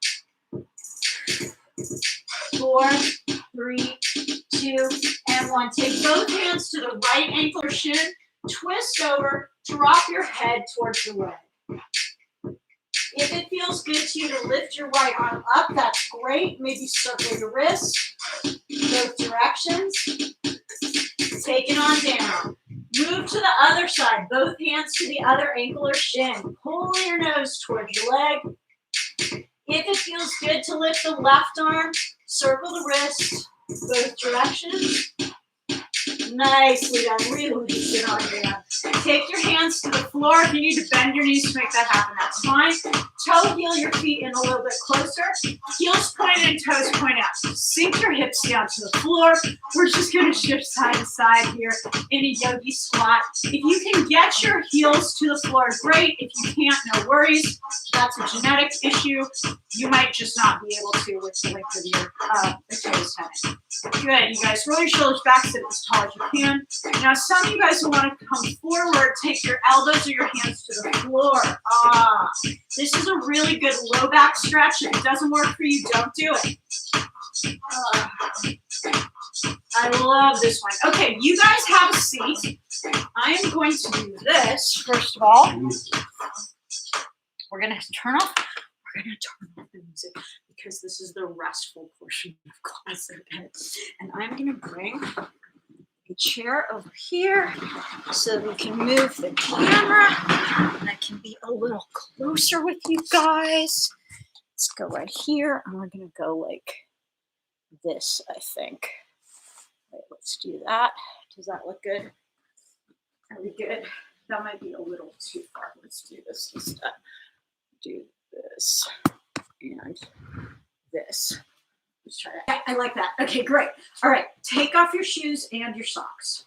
4, 3, 2, and 1. Take both hands to the right ankle or shin. Twist over. Drop your head towards the leg. If it feels good to you to lift your right arm up, that's great. Maybe circle your wrist. Both directions. Take it on down. Move to the other side. Both hands to the other ankle or shin. Pull your nose towards your leg. If it feels good to lift the left arm, circle the wrist. Both directions. Nicely done. Release it on down. Take your hands to the floor. If you need to bend your knees to make that happen, that's fine. Toe heel your feet in a little bit closer. Heels point in, toes point out. Sink your hips down to the floor. We're just going to shift side to side here in a yogi squat. If you can get your heels to the floor, great. If you can't, no worries. That's a genetic issue. You might just not be able to with the length of your Achilles tendon. Good, you guys. Roll your shoulders back, sit as tall as you can. Now, some of you guys will want to come forward. Take your elbows or your hands to the floor. This is a really good low back stretch. If it doesn't work for you, don't do it. I love this one. Okay, you guys have a seat. I am going to do this, first of all. We're going to turn off the music because this is the restful portion of class. And I'm going to bring a chair over here so we can move the camera and I can be a little closer with you guys. Let's go right here and we're going to go like this, I think. Wait, let's do that. Does that look good? Are we good? That might be a little too far. Let's do this instead. Do this and this. Let's try that. I like that. Okay, great. All right, take off your shoes and your socks.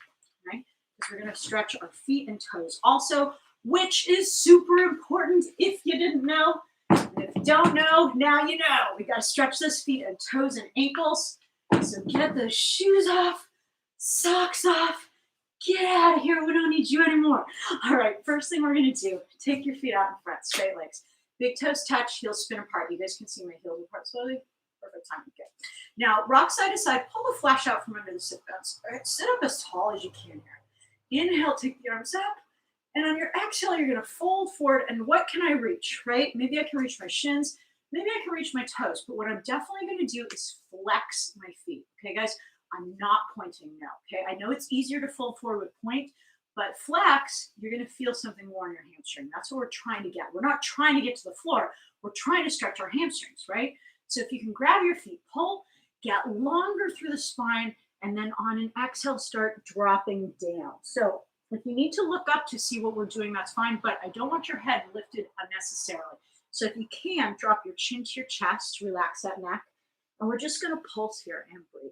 Okay, because we're going to stretch our feet and toes also, which is super important if you didn't know. And if you don't know, now you know. We got to stretch those feet and toes and ankles. So get those shoes off, socks off. Get out of here. We don't need you anymore. All right, first thing we're going to do, take your feet out in front, straight legs. Big toes touch, heels spin apart. You guys can see my heels apart slowly. Perfect time. Okay. Now, rock side to side, pull the flesh out from under the sit bones. All right, sit up as tall as you can here. Inhale, take the arms up. And on your exhale, you're going to fold forward. And what can I reach, right? Maybe I can reach my shins. Maybe I can reach my toes. But what I'm definitely going to do is flex my feet. Okay, guys? I'm not pointing now. Okay, I know it's easier to fold forward with point, but flex, you're going to feel something more in your hamstring. That's what we're trying to get. We're not trying to get to the floor. We're trying to stretch our hamstrings, right? So if you can grab your feet, pull, get longer through the spine, and then on an exhale, start dropping down. So if you need to look up to see what we're doing, that's fine, but I don't want your head lifted unnecessarily. So if you can, drop your chin to your chest, relax that neck, and we're just going to pulse here and breathe.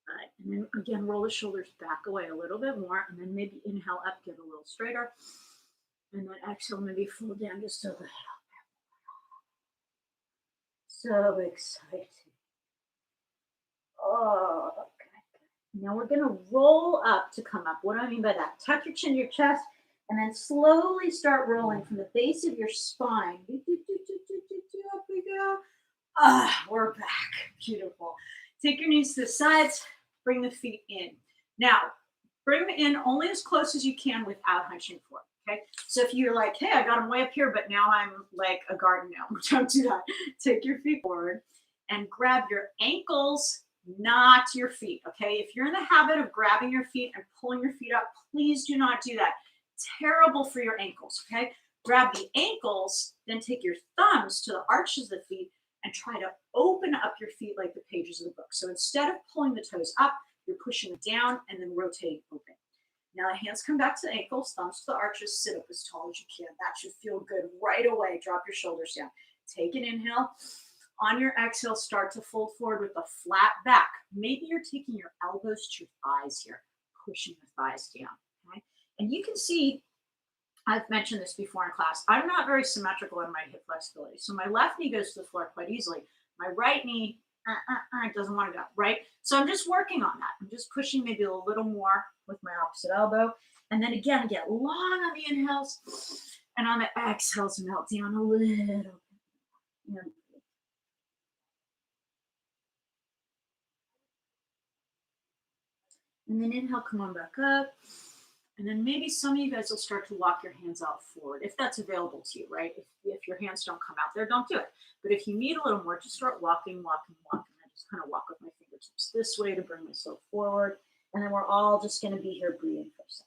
All right, and then again, roll the shoulders back away a little bit more, and then maybe inhale up, get a little straighter, and then exhale, maybe fold down just a little bit. So exciting. Oh, okay. Now we're going to roll up to come up. What do I mean by that? Tuck your chin to your chest, and then slowly start rolling from the base of your spine. Up we go. We're back. Beautiful. Take your knees to the sides. Bring the feet in. Now, bring them in only as close as you can without hunching forward. Okay. So if you're like, hey, I got them way up here, but now I'm like a garden gnome. Don't do that. Take your feet forward and grab your ankles, not your feet. Okay. If you're in the habit of grabbing your feet and pulling your feet up, please do not do that. Terrible for your ankles. Okay. Grab the ankles, then take your thumbs to the arches of the feet and try to open up your feet like the pages of the book. So instead of pulling the toes up, you're pushing it down and then rotating open. Now the hands come back to the ankles, thumbs to the arches, sit up as tall as you can. That should feel good right away. Drop your shoulders down. Take an inhale. On your exhale, start to fold forward with a flat back. Maybe you're taking your elbows to your thighs here, pushing the thighs down. Okay? And you can see, I've mentioned this before in class, I'm not very symmetrical in my hip flexibility. So my left knee goes to the floor quite easily. My right knee doesn't want to go, right? So I'm just working on that. I'm just pushing maybe a little more with my opposite elbow. And then again, get long on the inhales. And on the exhales, melt down a little. And then inhale, come on back up. And then maybe some of you guys will start to walk your hands out forward, if that's available to you, right? If your hands don't come out there, don't do it. But if you need a little more, just start walking. I just kind of walk with my fingertips this way to bring myself forward. And then we're all just going to be here breathing for a second.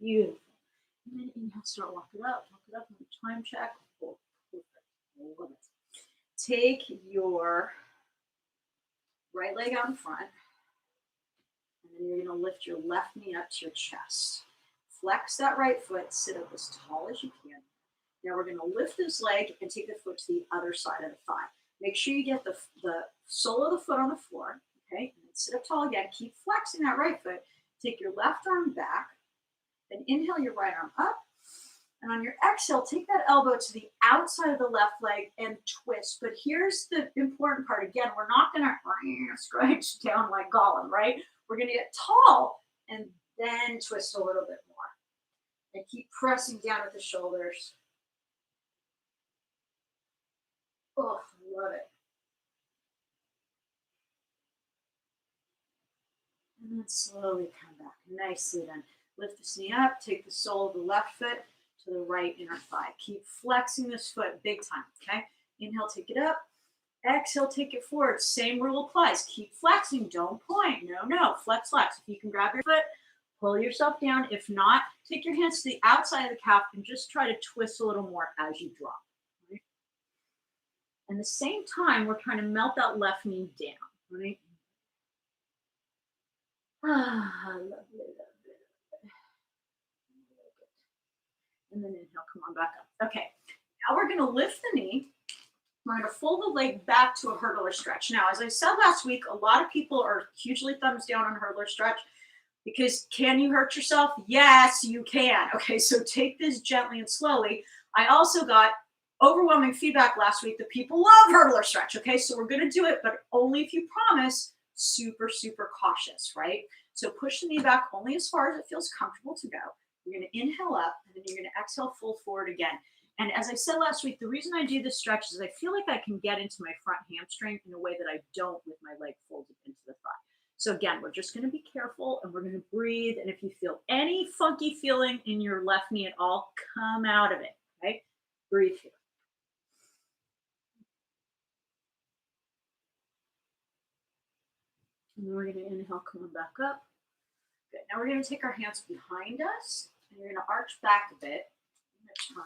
Beautiful. And then inhale, start walk it up, time check. Oh, perfect. Love it. Take your right leg out in front, and then you're gonna lift your left knee up to your chest. Flex that right foot, sit up as tall as you can. Now we're gonna lift this leg and take the foot to the other side of the thigh. Make sure you get the sole of the foot on the floor, okay? And then sit up tall again, keep flexing that right foot. Take your left arm back, then inhale your right arm up. And on your exhale, take that elbow to the outside of the left leg and twist. But here's the important part. Again, we're not gonna scratch down like Gollum, right? We're gonna get tall and then twist a little bit more. And keep pressing down with the shoulders. Oh, love it. And then slowly come back. Nicely then. Lift this knee up, take the sole of the left foot to the right inner thigh. Keep flexing this foot big time, okay? Inhale, take it up. Exhale, take it forward. Same rule applies. Keep flexing, don't point. No, flex. If you can grab your foot, pull yourself down. If not, take your hands to the outside of the calf and just try to twist a little more as you drop. Right? And at the same time, we're trying to melt that left knee down, right? Lovely. And then inhale, come on back up. Okay, now we're gonna lift the knee. We're gonna fold the leg back to a hurdler stretch. Now, as I said last week, a lot of people are hugely thumbs down on hurdler stretch because can you hurt yourself? Yes, you can. Okay, so take this gently and slowly. I also got overwhelming feedback last week that people love hurdler stretch. Okay, so we're gonna do it, but only if you promise super, super cautious, right? So push the knee back only as far as it feels comfortable to go. You're going to inhale up, and then you're going to exhale, fold forward again. And as I said last week, the reason I do this stretch is I feel like I can get into my front hamstring in a way that I don't with my leg folded into the thigh. So again, we're just going to be careful, and we're going to breathe. And if you feel any funky feeling in your left knee at all, come out of it, okay? Breathe here. And then we're going to inhale, coming back up. Good. Now we're going to take our hands behind us, and you're going to arch back a bit. I'm going to turn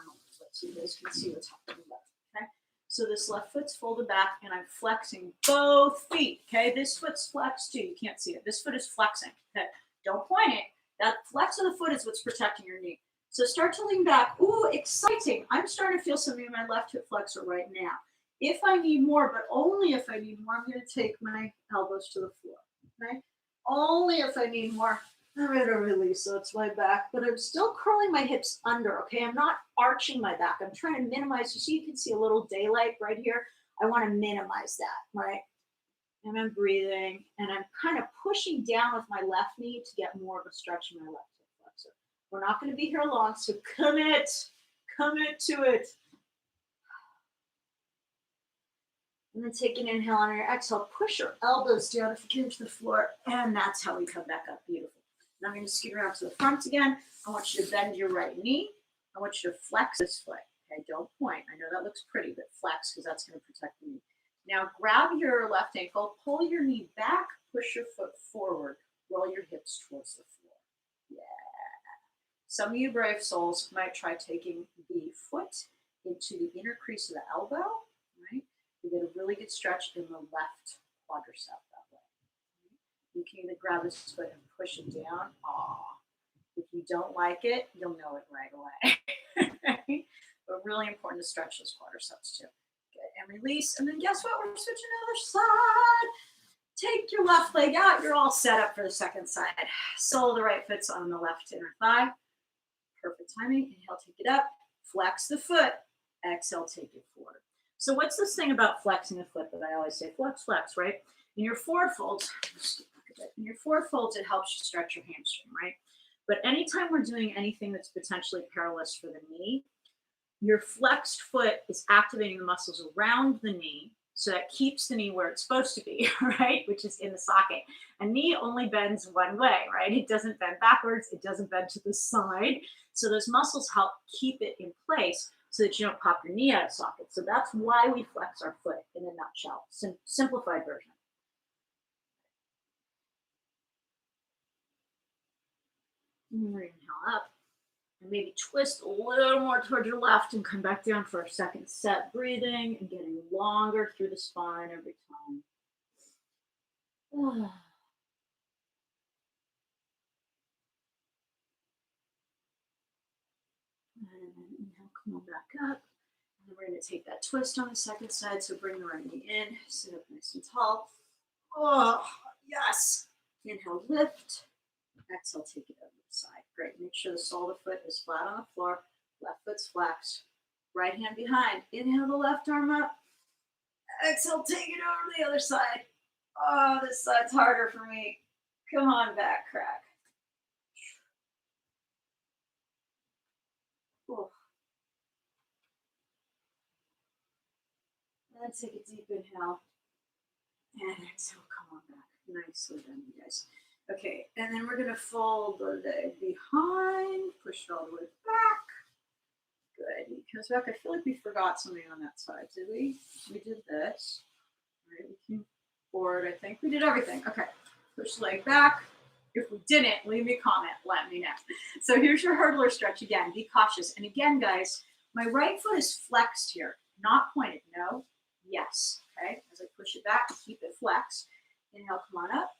so you guys can see what's happening left. Okay. So this left foot's folded back, and I'm flexing both feet. Okay. This foot's flexed too. You can't see it. This foot is flexing. Okay. Don't point it. That flex of the foot is what's protecting your knee. So start to lean back. Ooh, exciting. I'm starting to feel something in my left hip flexor right now. If I need more, but only if I need more, I'm going to take my elbows to the floor. Okay. Only if I need more. I'm going to release, so it's my back, but I'm still curling my hips under, okay? I'm not arching my back. I'm trying to minimize, you can see a little daylight right here. I want to minimize that, right? And I'm breathing, and I'm kind of pushing down with my left knee to get more of a stretch in my left hip flexor. We're not going to be here long, so commit to it. And then take an inhale on your exhale. Push your elbows down if you can to the floor, and that's how we come back up. Beautiful. Now I'm going to scoot around to the front again. I want you to bend your right knee. I want you to flex this foot. Okay, don't point. I know that looks pretty, but flex because that's going to protect the knee. Now grab your left ankle, pull your knee back, push your foot forward, roll your hips towards the floor. Yeah. Some of you brave souls might try taking the foot into the inner crease of the elbow, right? You get a really good stretch in the left quadricep that way. You can either grab this foot and push it down. If you don't like it, you'll know it right away. But really important to stretch those quadriceps too. Good. And release. And then guess what? We're switching to the other side. Take your left leg out. You're all set up for the second side. Sole of the right foot's on the left inner thigh. Perfect timing. Inhale, take it up. Flex the foot. Exhale, take it forward. So what's this thing about flexing the foot that I always say? Flex, right? In your forward folds, it helps you stretch your hamstring, right? But anytime we're doing anything that's potentially perilous for the knee, your flexed foot is activating the muscles around the knee, so that keeps the knee where it's supposed to be, right? Which is in the socket. A knee only bends one way, right? It doesn't bend backwards. It doesn't bend to the side. So those muscles help keep it in place so that you don't pop your knee out of socket. So that's why we flex our foot in a nutshell. Simplified version. Inhale up. And maybe twist a little more towards your left and come back down for our second set. Breathing and getting longer through the spine every time. And then inhale, come on back up. And then we're going to take that twist on the second side. So bring the right knee in, sit up nice and tall. Oh, yes. Inhale, lift. Exhale, take it over the side. Great. Make sure the sole of the foot is flat on the floor. Left foot's flexed. Right hand behind. Inhale the left arm up. Exhale, take it over to the other side. Oh, this side's harder for me. Come on back, crack. Ooh. And then take a deep inhale. And exhale, come on back. Nicely done, you guys. Okay, and then we're going to fold the leg behind, push it all the way back. Good. He comes back. I feel like we forgot something on that side. Did we? We did this. All right, we came forward. I think we did everything. Okay, push the leg back. If we didn't, leave me a comment. Let me know. So here's your hurdler stretch again. Be cautious. And again, guys, my right foot is flexed here, not pointed. No, yes. Okay, as I push it back, keep it flexed. Inhale, come on up.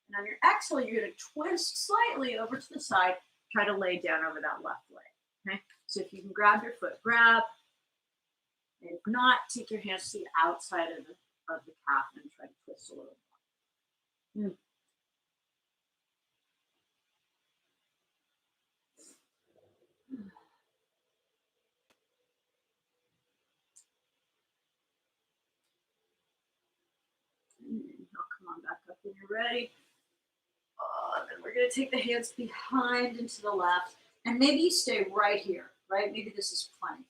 And on your exhale, you're going to twist slightly over to the side. Try to lay down over that left leg. Okay, so if you can grab your foot, grab. And if not, take your hands to the outside of the calf and try to twist a little more. Now come on back up when you're ready. Then we're going to take the hands behind and to the left. And maybe you stay right here, right? Maybe this is plenty.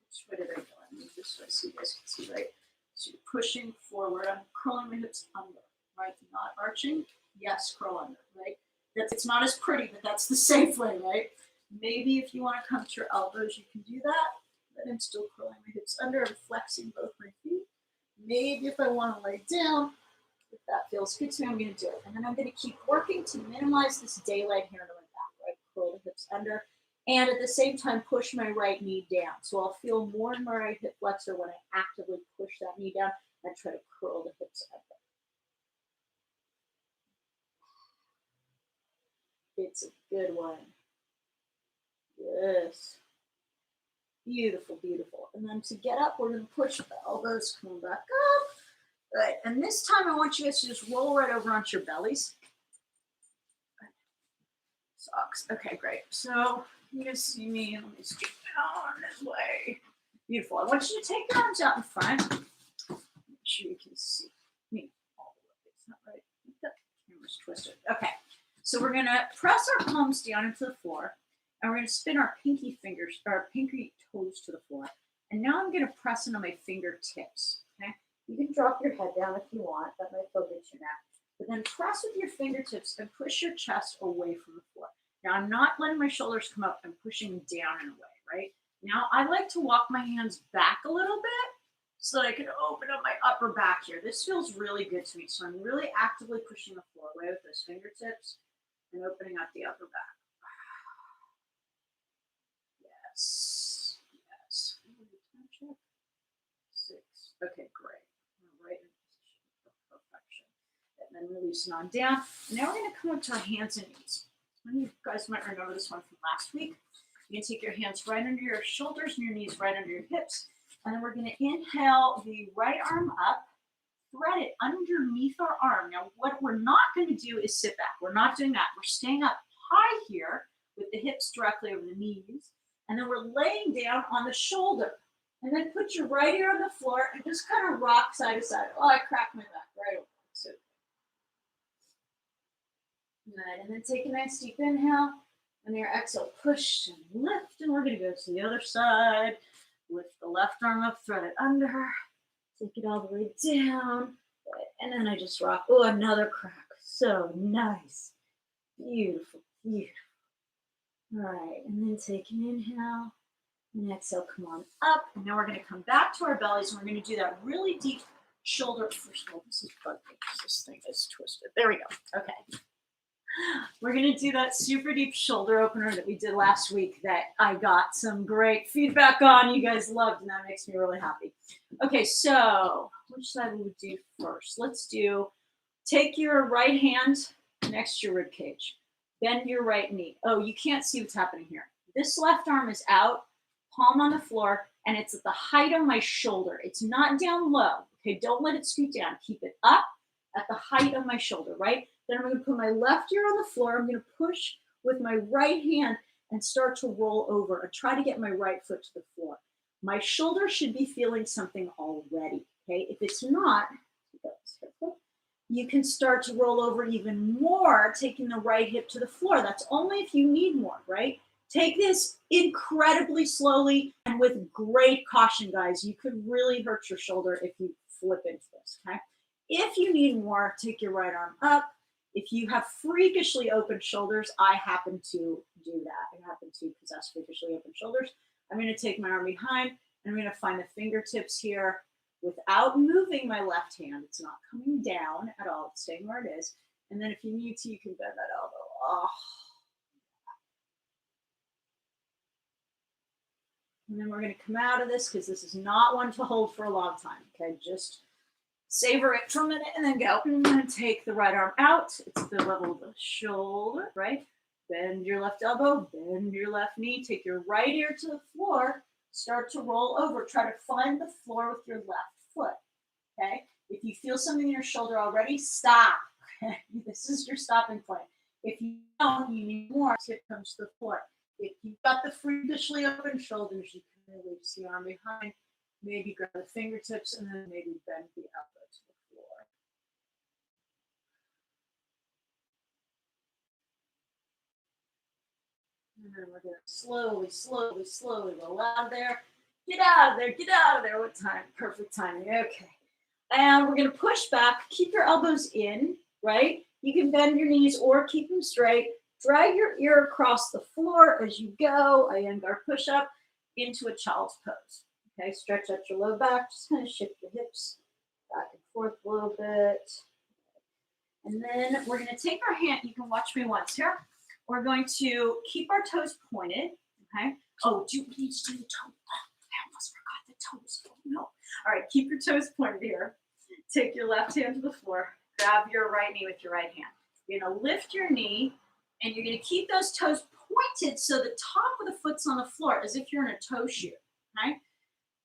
Which way did I go? I move this way so you guys can see, right? So you're pushing forward. I'm curling my hips under, right? Not arching. Yes, curl under, right? It's not as pretty, but that's the safe way, right? Maybe if you want to come to your elbows, you can do that. But I'm still curling my hips under and flexing both my feet. Maybe if I want to lay down, if that feels good to me, I'm going to do it. And then I'm going to keep working to minimize this daylight here to my back, right? Curl the hips under. And at the same time, push my right knee down. So I'll feel more in my right hip flexor when I actively push that knee down and try to curl the hips under. It's a good one. Yes. Beautiful, beautiful. And then to get up, we're going to push the elbows, come back up. Good. And this time I want you guys to just roll right over onto your bellies. Socks. Okay, great. So you guys see me. Let me straighten down this way. Beautiful. I want you to take your arms out in front. Make sure you can see me all the way. Is that right? The camera's twisted. Okay. So we're going to press our palms down into the floor. And we're going to spin our pinky fingers, our pinky toes to the floor. And now I'm going to press into my fingertips. Okay. You can drop your head down if you want. That might feel good to your neck. But then press with your fingertips and push your chest away from the floor. Now, I'm not letting my shoulders come up. I'm pushing down and away, right? Now, I like to walk my hands back a little bit so that I can open up my upper back here. This feels really good to me. So I'm really actively pushing the floor away with those fingertips and opening up the upper back. Yes. Yes. 6. Okay, great. Right in position for perfection. And then releasing on down. Now we're going to come up to our hands and knees. You guys might remember this one from last week. You're going to take your hands right under your shoulders and your knees right under your hips. And then we're going to inhale the right arm up, thread it underneath our arm. Now, what we're not going to do is sit back. We're not doing that. We're staying up high here with the hips directly over the knees. And then we're laying down on the shoulder. And then put your right ear on the floor and just kind of rock side to side. Oh, I cracked my back right over. So good. And then take a nice deep inhale. And your exhale, push and lift. And we're going to go to the other side. Lift the left arm up, thread it under. Take it all the way down. And then I just rock. Oh, another crack. So nice. Beautiful, beautiful. All right. And then take an inhale. And exhale, come on up. And now we're going to come back to our bellies. And we're going to do that really deep shoulder. First of all, this is bugging because this thing is twisted. There we go. Okay. We're gonna do that super deep shoulder opener that we did last week that I got some great feedback on. You guys loved, and that makes me really happy. Okay, so which side will we do first? Let's do, take your right hand next to your rib cage. Bend your right knee. Oh, you can't see what's happening here. This left arm is out, palm on the floor, and it's at the height of my shoulder. It's not down low. Okay, don't let it scoot down. Keep it up at the height of my shoulder, right? Then I'm going to put my left ear on the floor. I'm going to push with my right hand and start to roll over and try to get my right foot to the floor. My shoulder should be feeling something already, okay? If it's not, you can start to roll over even more, taking the right hip to the floor. That's only if you need more, right? Take this incredibly slowly and with great caution, guys. You could really hurt your shoulder if you flip into this, okay? If you need more, take your right arm up. If you have freakishly open shoulders, I happen to do that. I happen to possess freakishly open shoulders. I'm going to take my arm behind, and I'm going to find the fingertips here without moving my left hand. It's not coming down at all. It's staying where it is. And then if you need to, you can bend that elbow. Oh. And then we're going to come out of this because this is not one to hold for a long time. Okay, just savor it for a minute and then go. I'm going to take the right arm out. It's the level of the shoulder, right? Bend your left elbow, bend your left knee, take your right ear to the floor, start to roll over. Try to find the floor with your left foot, okay? If you feel something in your shoulder already, stop. This is your stopping point. If you don't, you need more, tip comes to the floor. If you've got the freakishly open shoulders, you can release the arm behind, maybe grab the fingertips, and then maybe bend the elbow to the floor. And then we're going to slowly, slowly, slowly roll out of there. Get out of there, get out of there. What time? Perfect timing. Okay. And we're going to push back. Keep your elbows in, right? You can bend your knees or keep them straight. Drag your ear across the floor as you go. Iyengar push up into a child's pose. Okay, stretch out your low back. Just kind of shift the hips back and forth a little bit. And then we're going to take our hand. You can watch me once here. We're going to keep our toes pointed. Okay. Oh, we need to do the toe. I almost forgot the toes. Oh, no. All right, keep your toes pointed here. Take your left hand to the floor. Grab your right knee with your right hand. You're going to lift your knee, and you're going to keep those toes pointed so the top of the foot's on the floor as if you're in a toe shoe. Okay?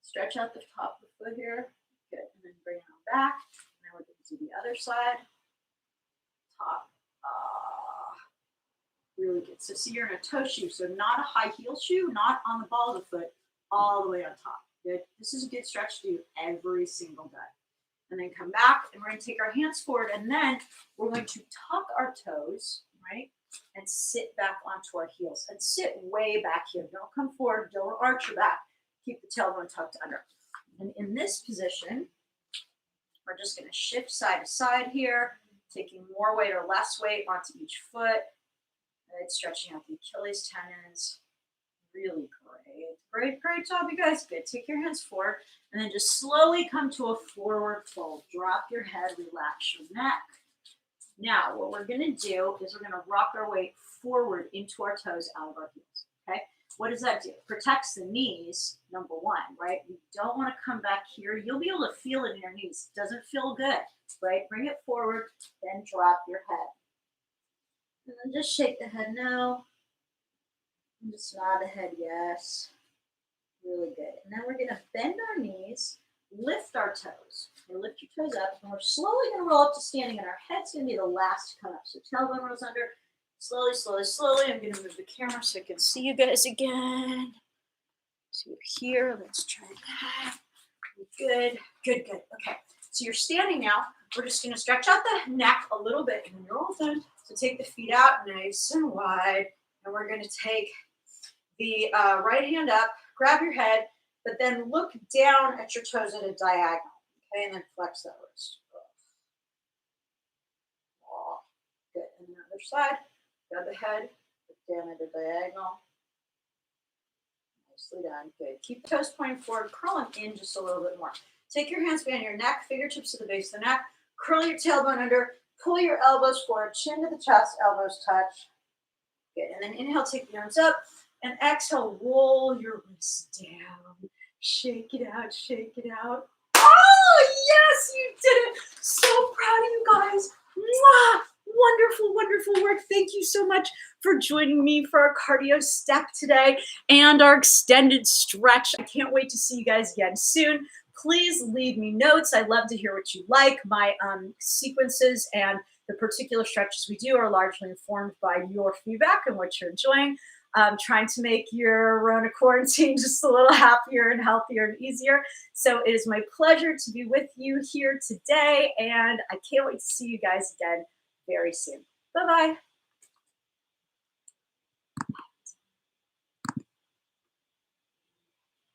Stretch out the top of the foot here. Good. And then bring it on back. And then we're going to do the other side. Top. Really good. So see, you're in a toe shoe. So not a high heel shoe, not on the ball of the foot, all the way on top. Good. This is a good stretch to do every single day. And then come back, and we're going to take our hands forward, and then we're going to tuck our toes, right? And sit back onto our heels. And sit way back here. Don't come forward. Don't arch your back. Keep the tailbone tucked under. And in this position, we're just going to shift side to side here, taking more weight or less weight onto each foot. Right, stretching out the Achilles tendons. Really great. Great job, you guys. Good. Take your hands forward and then just slowly come to a forward fold. Drop your head, relax your neck. Now, what we're going to do is we're going to rock our weight forward into our toes, out of our heels. Okay? What does that do? Protects the knees, number one, right? You don't want to come back here. You'll be able to feel it in your knees. It doesn't feel good, right? Bring it forward, then drop your head. And then just shake the head no. And just nod the head yes. Really good. And then we're going to bend our knees, lift our toes. And lift your toes up. And we're slowly going to roll up to standing. And our head's going to be the last to come up. So tailbone rolls under. Slowly, slowly, slowly. I'm going to move the camera so I can see you guys again. So here. Let's try that. Good. Good, good. Okay. So you're standing now. We're just going to stretch out the neck a little bit. And you're all done. So take the feet out nice and wide. And we're going to take the right hand up, grab your head, but then look down at your toes at a diagonal. Okay, and then flex that wrist. Oh, good. And the other side, grab the head, look down at a diagonal. Nicely done. Good. Keep the toes pointing forward, curl them in just a little bit more. Take your hands behind your neck, fingertips to the base of the neck, curl your tailbone under, Pull your elbows forward, chin to the chest, elbows touch. Good. And then inhale, take the arms up. And exhale, roll your wrists down. Shake it out, shake it out. Oh, yes, you did it. So proud of you guys. Mwah! Wonderful, wonderful work. Thank you so much for joining me for our cardio step today and our extended stretch. I can't wait to see you guys again soon. Please leave me notes. I love to hear what you like. My sequences and the particular stretches we do are largely informed by your feedback and what you're enjoying. Trying to make your Rona quarantine just a little happier and healthier and easier. So it is my pleasure to be with you here today, and I can't wait to see you guys again very soon. Bye-bye.